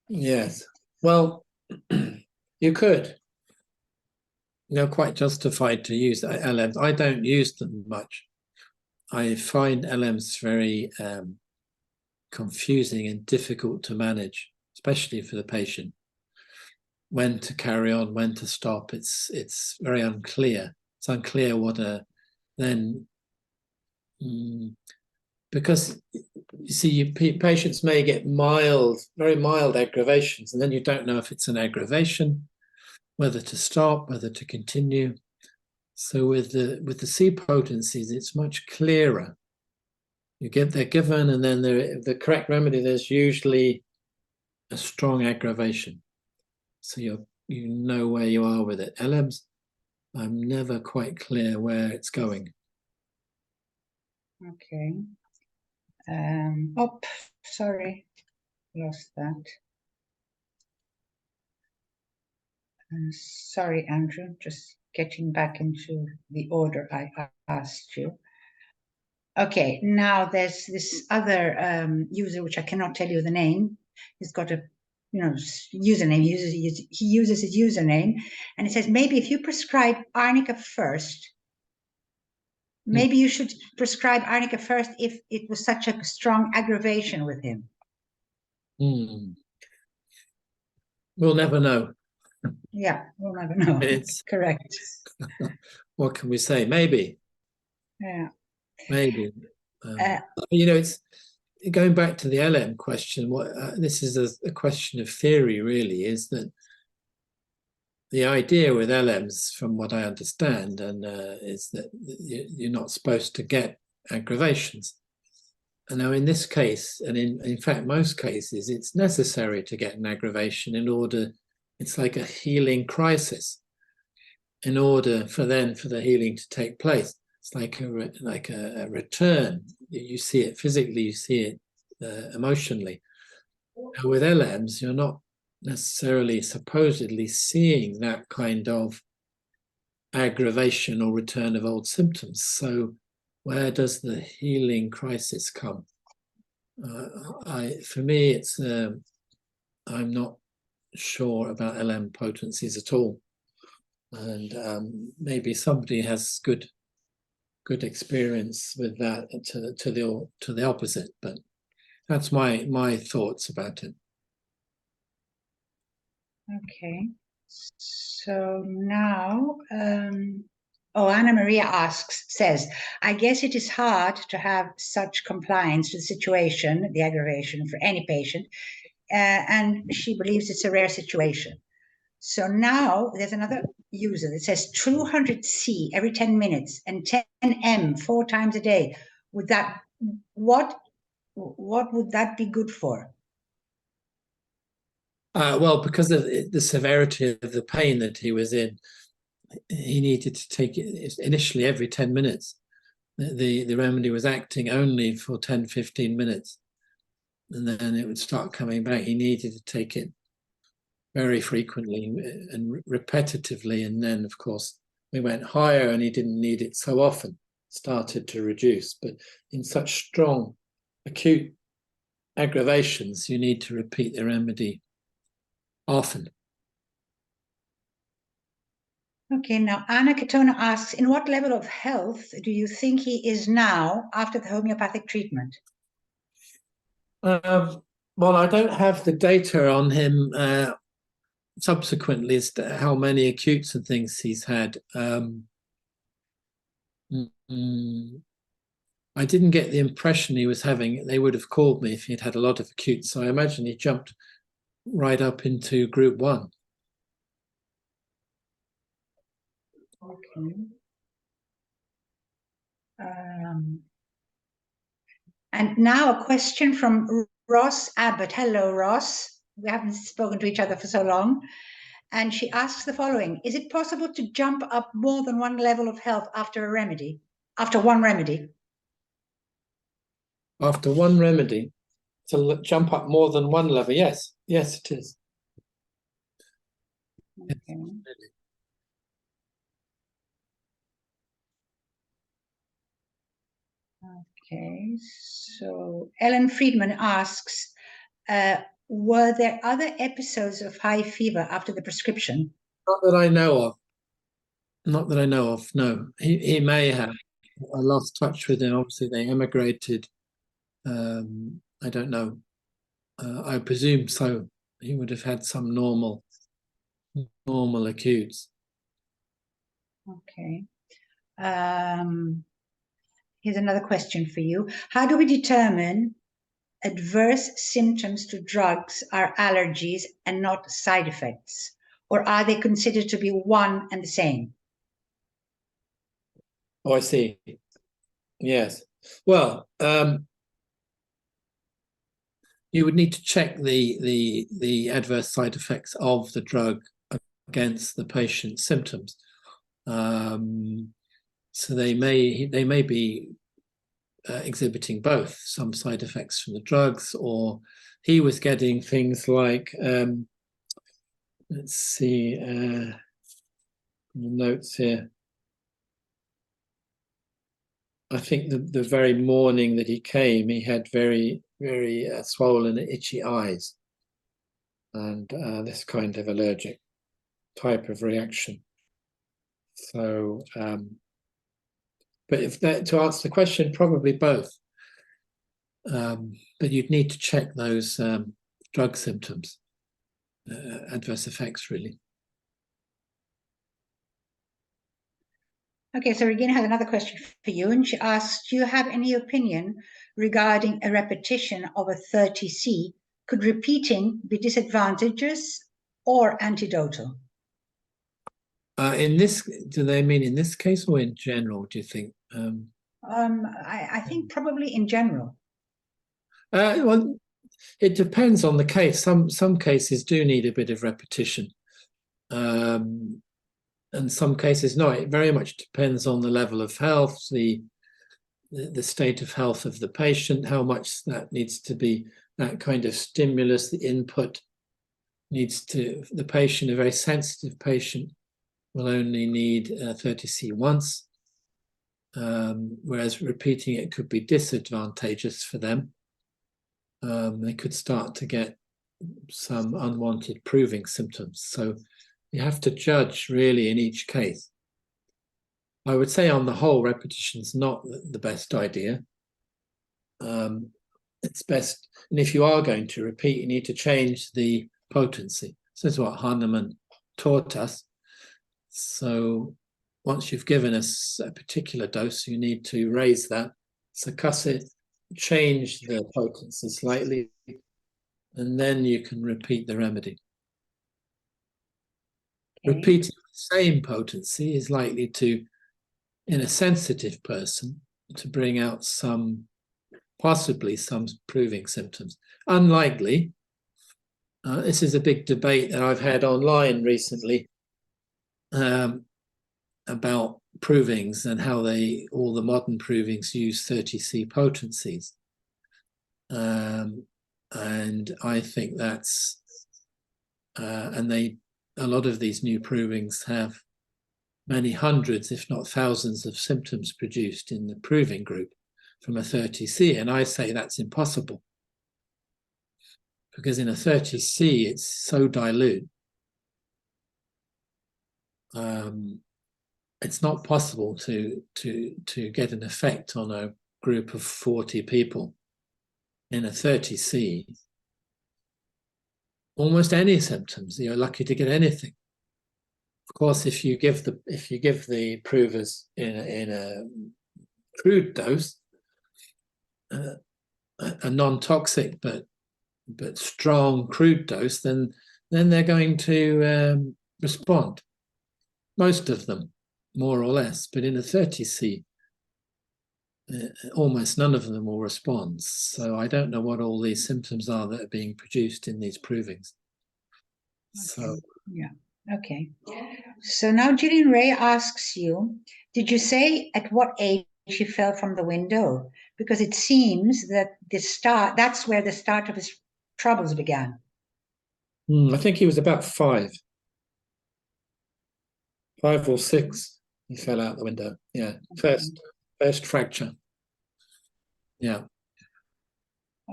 Yes. Well, you could. Quite justified to use LMs. I don't use them much. I find LMs very confusing and difficult to manage, especially for the patient. When to carry on, when to stop, it's very unclear. It's unclear what because you see, patients may get very mild aggravations, and then you don't know if it's an aggravation, whether to stop, whether to continue. So with the C potencies, it's much clearer. They're given, and then the correct remedy. There's usually a strong aggravation, so you know where you are with it. LMs, I'm never quite clear where it's going. Okay. Sorry, lost that. Sorry, Andrew, just getting back into the order I asked you. Okay, now there's this other user, which I cannot tell you the name. He's got a username. He uses his username, and it says, maybe if you prescribe arnica first, maybe you should prescribe arnica first if it was such a strong aggravation with him. We'll never know. Yeah, we'll never know. It's correct. What can we say? Maybe. Yeah. Maybe. It's going back to the LM question. This is a question of theory, really, is that the idea with LMs, from what I understand, and is that you're not supposed to get aggravations. And now in this case, and in fact most cases, it's necessary to get an aggravation in order. It's like a healing crisis. In order for the healing to take place, it's like a return. You see it physically, you see it emotionally. Now, with LMs, you're not necessarily supposedly seeing that kind of aggravation or return of old symptoms. So where does the healing crisis come? For me, it's I'm not sure about LM potencies at all, and maybe somebody has good experience with that to the opposite, but that's my thoughts about it. Okay, so now Anna Maria says, I guess it is hard to have such compliance to the situation, the aggravation for any patient, and she believes it's a rare situation. So now there's another user that says 200C every 10 minutes and 10M 4 times a day. What would that be good for? Well, because of the severity of the pain that he was in, he needed to take it initially every 10 minutes. The remedy was acting only for 10, 15 minutes. And then it would start coming back. He needed to take it very frequently and repetitively. And then, of course, we went higher and he didn't need it so often, started to reduce. But in such strong acute aggravations, you need to repeat the remedy often. Okay, now Anna Katona asks, in what level of health do you think he is now after the homeopathic treatment? Well, I don't have the data on him subsequently as to how many acutes and things he's had. I didn't get the impression he was having, they would have called me if he'd had a lot of acutes. So I imagine he jumped right up into group 1. Okay. And now a question from Ross Abbott. Hello, Ross. We haven't spoken to each other for so long. And she asks the following: is it possible to jump up more than one level of health after a remedy? After one remedy? After one remedy, to jump up more than one level? Yes, yes, it is. Okay. Okay, so Ellen Friedman asks, were there other episodes of high fever after the prescription? Not that I know of. Not that I know of, no. He may have. I lost touch with him. Obviously, they emigrated. I don't know. I presume so. He would have had some normal acutes. Okay. Here's another question for you. How do we determine adverse symptoms to drugs are allergies and not side effects? Or are they considered to be one and the same? Oh, I see. Yes. Well, you would need to check the adverse side effects of the drug against the patient's symptoms. So they may be exhibiting both, some side effects from the drugs, or he was getting things like, let's see, the notes here. I think the very morning that he came, he had very, very swollen, itchy eyes, and this kind of allergic type of reaction. So, but if that, to answer the question, probably both. But you'd need to check those drug symptoms, adverse effects, really. Okay, so Regina has another question for you, and she asks, do you have any opinion regarding a repetition of a 30C? Could repeating be disadvantageous or antidotal? In this, do they mean in this case or in general, do you think? I think probably in general. Well, it depends on the case. Some cases do need a bit of repetition. And some cases no. It very much depends on the level of health, the state of health of the patient, how much that needs to be, that kind of stimulus, the input needs to, the patient, a very sensitive patient, will only need 30C once, whereas repeating it could be disadvantageous for them. They could start to get some unwanted proving symptoms. So you have to judge really in each case. I would say on the whole, repetition is not the best idea. It's best, and if you are going to repeat, you need to change the potency. So that's what Hahnemann taught us. So once you've given us a particular dose, you need to raise that, succuss it, change the potency slightly, and then you can repeat the remedy. Okay. Repeating the same potency is likely to, in a sensitive person, to bring out some, possibly some proving symptoms. Unlikely, this is a big debate that I've had online recently about provings and how all the modern provings use 30C potencies. And I think that's, a lot of these new provings have many hundreds, if not thousands, of symptoms produced in the proving group from a 30C. And I say that's impossible, because in a 30C, it's so dilute. It's not possible to get an effect on a group of 40 people in a 30C. Almost any symptoms, you're lucky to get anything. Of course, if you give the provers in a crude dose, a non-toxic but strong crude dose, then they're going to respond. Most of them, more or less. But in a 30C, almost none of them will respond. So I don't know what all these symptoms are that are being produced in these provings. Okay. So yeah. Okay. So now Gillian Ray asks you, did you say at what age he fell from the window? Because it seems that that's where the start of his troubles began. I think he was about 5 or 6. He fell out the window. Yeah. First fracture. Yeah.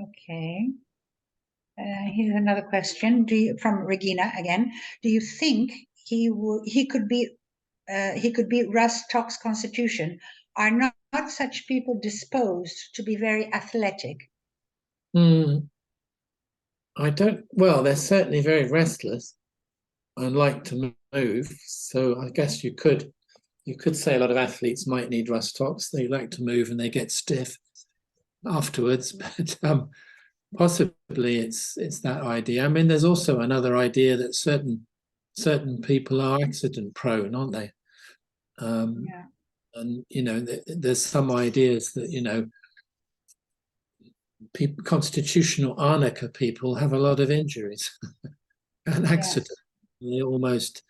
Okay. Here's another question. From Regina again. Do you think he could be Rust tox constitution? Are not such people disposed to be very athletic? I don't. Well, they're certainly very restless and like to move. So I guess you could say a lot of athletes might need rust tox. They like to move and they get stiff afterwards. But possibly it's that idea. I mean, there's also another idea that certain people are accident prone, aren't they? Yeah. And there's some ideas that constitutional arnica people have a lot of injuries and accidents. Yes. They almost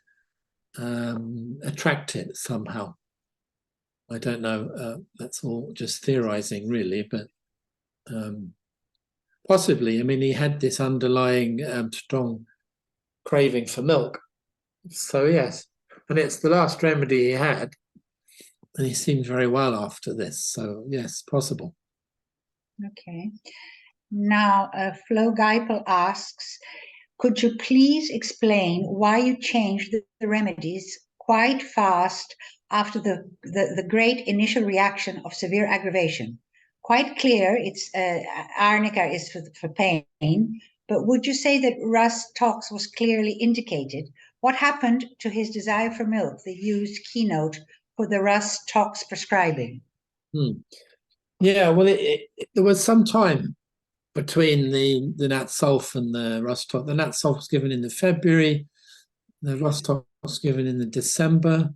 attract it somehow. I don't know. That's all just theorizing, really, but possibly. I mean, he had this underlying strong craving for milk. So yes, and it's the last remedy he had, and he seemed very well after this. So yes, possible. Okay. Now, Flo Geipel asks, could you please explain why you changed the remedies quite fast after the great initial reaction of severe aggravation? Quite clear, it's arnica is for pain, but would you say that rust tox was clearly indicated? What happened to his desire for milk, the used keynote for the rust tox prescribing? Yeah, well, there was some time between the nat sulf and the rust tox. The nat sulf was given in the February, the rust tox was given in the December.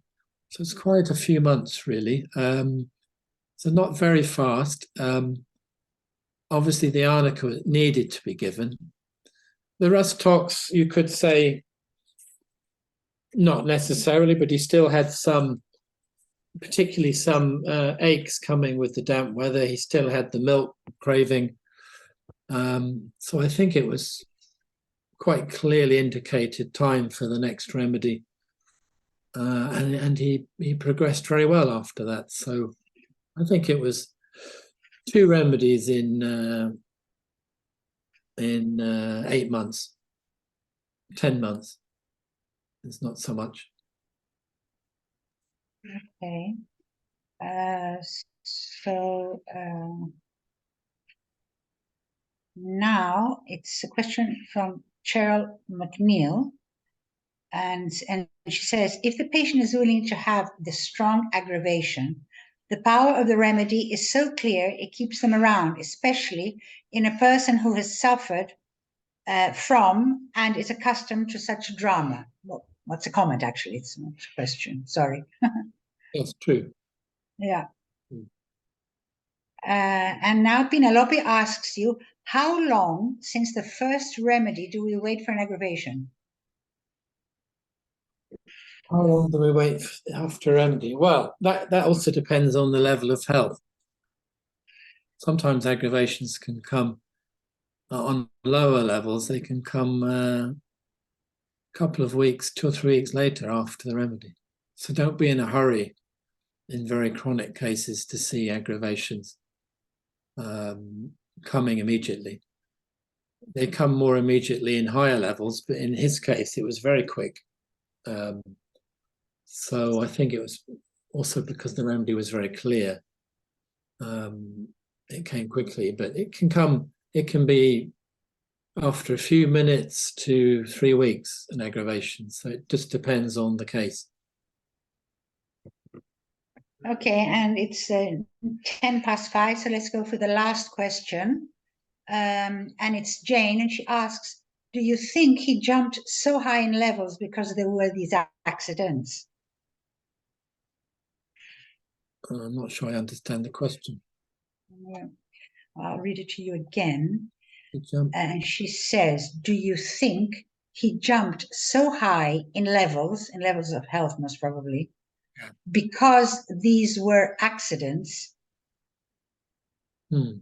So it's quite a few months, really. So not very fast. Obviously, the arnica needed to be given. The rust tox, you could say, not necessarily, but he still had some, particularly some aches coming with the damp weather. He still had the milk craving. So I think it was quite clearly indicated time for the next remedy. And he progressed very well after that. So I think it was 2 remedies in 8 months, 10 months. It's not so much. Okay. Now it's a question from Cheryl McNeil. And she says, if the patient is willing to have the strong aggravation, the power of the remedy is so clear it keeps them around, especially in a person who has suffered from and is accustomed to such drama. Well, what's a comment, actually? It's not a question. Sorry. That's true. Yeah. And now Penelope asks you, how long since the first remedy do we wait for an aggravation? How long do we wait after remedy? Well, that also depends on the level of health. Sometimes aggravations can come on lower levels. They can come a couple of weeks, 2 or 3 weeks later after the remedy. So don't be in a hurry in very chronic cases to see aggravations coming immediately. They come more immediately in higher levels, but in his case, it was very quick. So I think it was also because the remedy was very clear. It came quickly, but it can be after a few minutes to 3 weeks, an aggravation. So it just depends on the case. Okay, and it's 5:10, so let's go for the last question. And it's Jane, and she asks, do you think he jumped so high in levels because there were these accidents? I'm not sure I understand the question. Yeah. I'll read it to you again. He jumped. And she says, do you think he jumped so high in levels of health, most probably, because these were accidents? Yeah,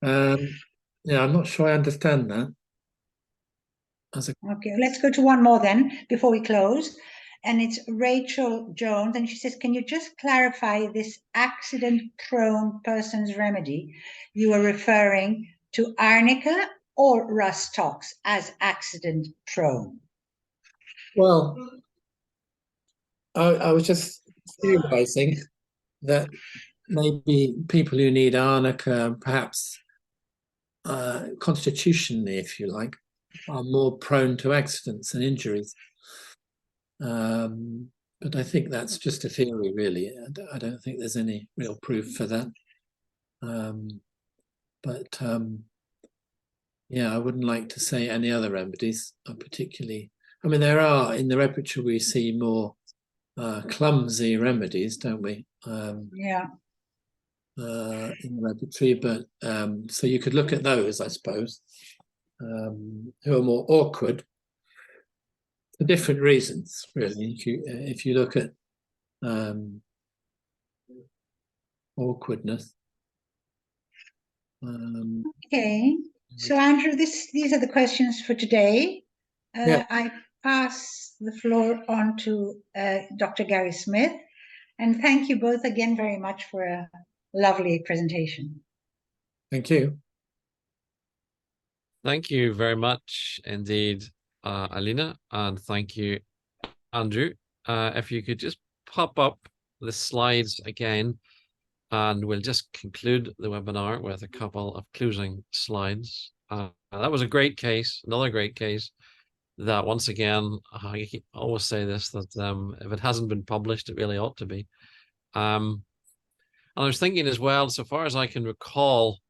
I'm not sure I understand that. Okay, let's go to one more then before we close. And it's Rachel Jones, and she says, can you just clarify this accident-prone person's remedy? You were referring to arnica or rust tox as accident-prone? Well, I was just theorizing that maybe people who need arnica, perhaps constitutionally, if you like, are more prone to accidents and injuries. But I think that's just a theory, really. I don't think there's any real proof for that. Yeah, I wouldn't like to say any other remedies are particularly. I mean, there are in the repertoire we see more clumsy remedies, don't we? Yeah. In the repertoire, but so you could look at those, I suppose, who are more awkward for different reasons, really. If you look at awkwardness. Okay, so Andrew, these are the questions for today. Yeah. I pass the floor on to Dr. Gary Smith, and thank you both again very much for a lovely presentation. Thank you. Thank you very much indeed, Alina, and thank you, Andrew. If you could just pop up the slides again, and we'll just conclude the webinar with a couple of closing slides. That was a great case, another great case that once again, I always say this, that if it hasn't been published, it really ought to be. And I was thinking as well, so far as I can recall,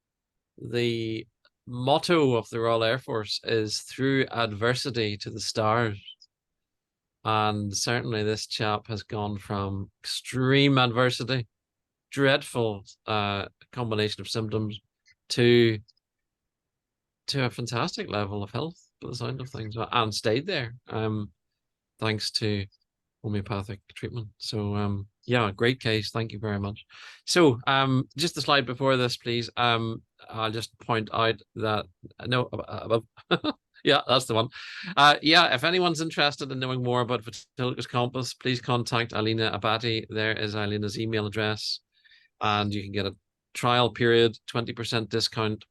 the motto of the Royal Air Force is through adversity to the stars. And certainly this chap has gone from extreme adversity, dreadful combination of symptoms, to a fantastic level of health, by the sound of things, and stayed there, thanks to homeopathic treatment. So yeah, great case. Thank you very much. So just the slide before this, please. I'll just point out that no, yeah, that's the one. Yeah, if anyone's interested in knowing more about VithoulkasCompass, please contact Alina Abati. There is Alina's email address, and you can get a trial period, 20% discount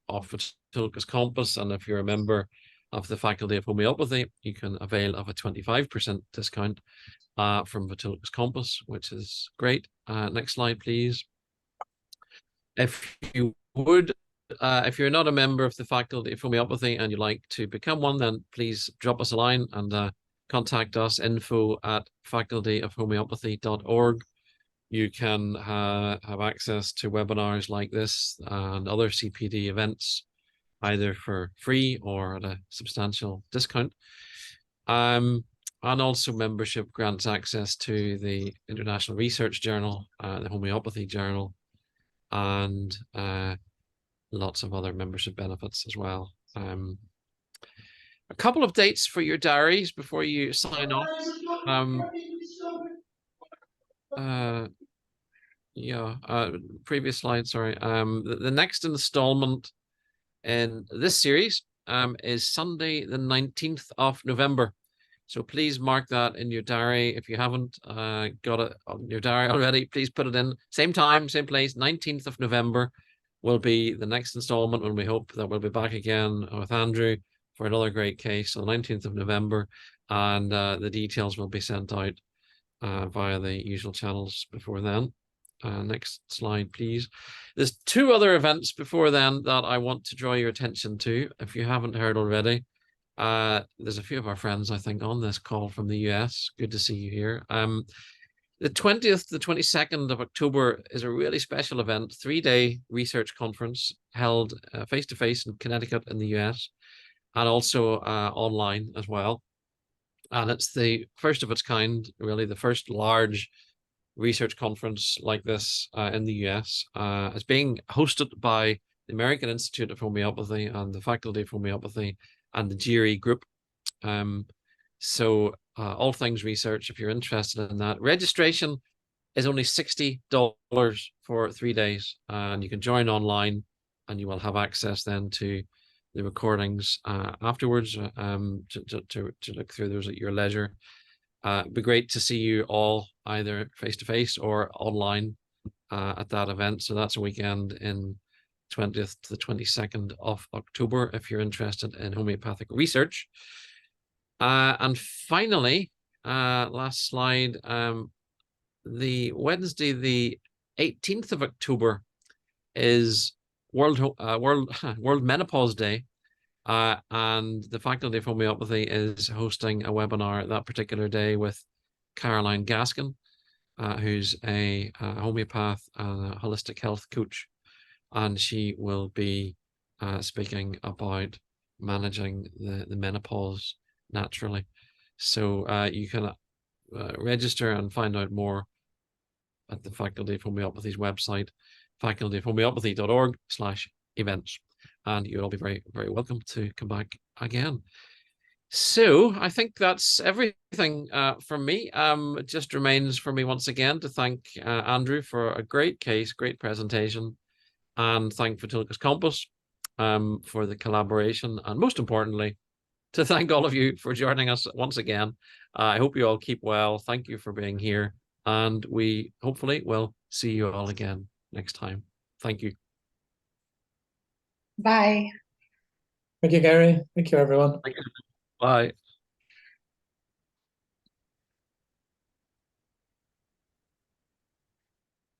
off VithoulkasCompass. And if you're a member of the Faculty of Homeopathy, you can avail of a 25% discount from VithoulkasCompass, which is great. Next slide, please. If you would, if you're not a member of the Faculty of Homeopathy and you'd like to become one, then please drop us a line and contact us, info@facultyofhomeopathy.org. You can have access to webinars like this and other CPD events, either for free or at a substantial discount. And also membership grants access to the International Research Journal, the Homeopathy Journal, and lots of other membership benefits as well. A couple of dates for your diaries before you sign off. Previous slide, sorry. The next installment in this series is Sunday, the 19th of November. So please mark that in your diary. If you haven't got it on your diary already, please put it in. Same time, same place, 19th of November will be the next installment, when we hope that we'll be back again with Andrew for another great case on the 19th of November. And the details will be sent out via the usual channels before then. Next slide, please. There's two other events before then that I want to draw your attention to, if you haven't heard already. There's a few of our friends, I think, on this call from the US. Good to see you here. The 20th to the 22nd of October is a really special event, 3-day research conference held face-to-face in Connecticut in the US, and also online as well. And it's the first of its kind, really, the first large research conference like this in the US. It's being hosted by the American Institute of Homeopathy and the Faculty of Homeopathy and the GRE group. So all things research, if you're interested in that. Registration is only $60 for 3 days, and you can join online, and you will have access then to the recordings afterwards to look through those at your leisure. It'd be great to see you all either face-to-face or online at that event. So that's a weekend in 20th to the 22nd of October if you're interested in homeopathic research. And finally, last slide, the Wednesday, the 18th of October is World Menopause Day. And the Faculty of Homeopathy is hosting a webinar that particular day with Caroline Gaskin, who's a homeopath and a holistic health coach. And she will be speaking about managing the menopause naturally. So you can register and find out more at the Faculty of Homeopathy's website, facultyofhomeopathy.org/events. And you'll all be very, very welcome to come back again. So I think that's everything from me. It just remains for me once again to thank Andrew for a great case, great presentation, and thank VithoulkasCompass for the collaboration, and most importantly, to thank all of you for joining us once again. I hope you all keep well. Thank you for being here, and we hopefully will see you all again next time. Thank you. Bye. Thank you, Gary. Thank you, everyone. Bye.